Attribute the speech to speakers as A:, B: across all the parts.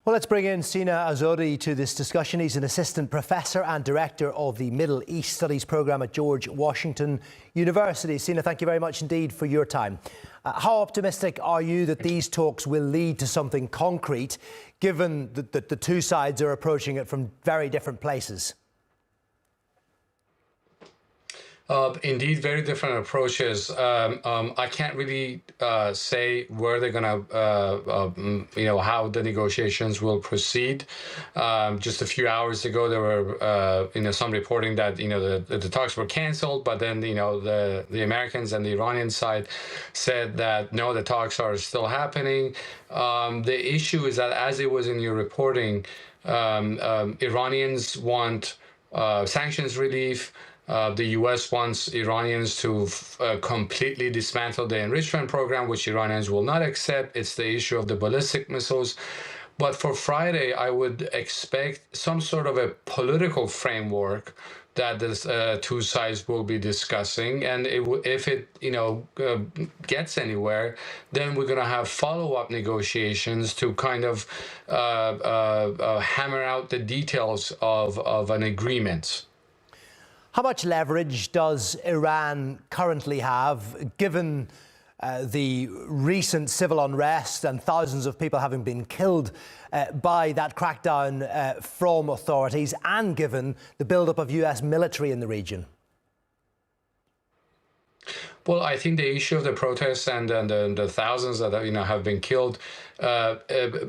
A: Well, let's bring in Sina Azodi to this discussion. He's an assistant professor and director of the Middle East Studies program at George Washington University. Sina, thank you very much indeed for your time. How optimistic are you that these talks will lead to something concrete, given that the two sides are approaching it from very different places?
B: Indeed, very different approaches. I can't really say where they're going to, how the negotiations will proceed. Just a few hours ago, there were, some reporting that, the talks were canceled, but then, the Americans and the Iranian side said that, no, the talks are still happening. The issue is that, as it was in your reporting, Iranians want sanctions relief. The U.S. wants Iranians to completely dismantle the enrichment program, which Iranians will not accept. It's the issue of the ballistic missiles. But for Friday, I would expect some sort of a political framework that the two sides will be discussing. And if it gets anywhere, then we're going to have follow-up negotiations to kind of hammer out the details of an agreement.
A: How much leverage does Iran currently have, given the recent civil unrest and thousands of people having been killed by that crackdown from authorities, and given the build-up of US military in the region?
B: Well, I think the issue of the protests and the thousands that have been killed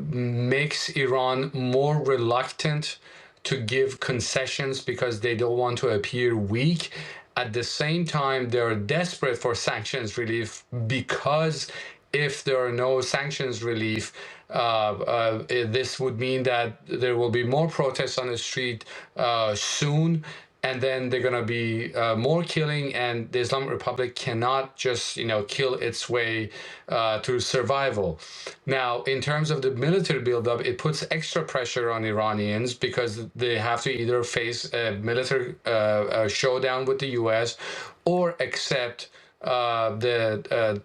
B: makes Iran more reluctant to give concessions because they don't want to appear weak. At the same time, they're desperate for sanctions relief, because if there are no sanctions relief, this would mean that there will be more protests on the street soon, and then they're going to be more killing, and the Islamic Republic cannot just kill its way to survival. Now, in terms of the military buildup, it puts extra pressure on Iranians because they have to either face a military showdown with the US or accept the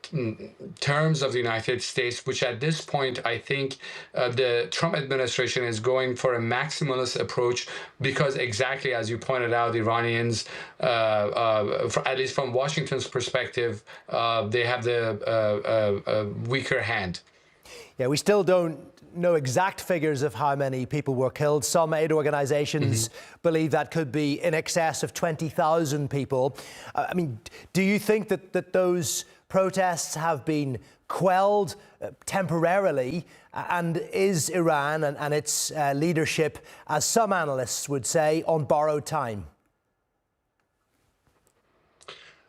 B: terms of the United States, which at this point, I think the Trump administration is going for a maximalist approach, because exactly as you pointed out, the Iranians, at least from Washington's perspective, they have the weaker hand.
A: Yeah, we still don't know exact figures of how many people were killed. Some aid organizations believe that could be in excess of 20,000 people. I mean, do you think that those protests have been quelled temporarily? And is Iran and its leadership, as some analysts would say, on borrowed time?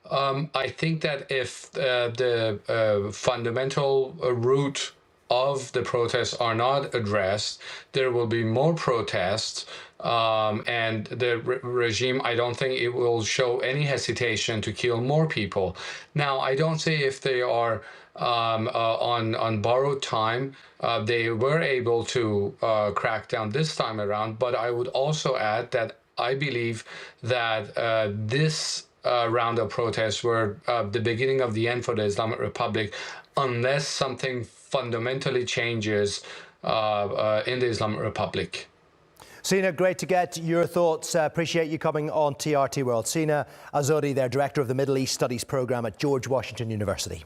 B: I think that if the fundamental root of the protests are not addressed, there will be more protests, and the regime, I don't think it will show any hesitation to kill more people. Now, I don't say if they are on borrowed time. They were able to crack down this time around, but I would also add that I believe that this round of protests were the beginning of the end for the Islamic Republic, unless something fundamentally changes in the Islamic Republic.
A: Sina, great to get your thoughts. Appreciate you coming on TRT World. Sina Azodi, their Director of the Middle East Studies program at George Washington University.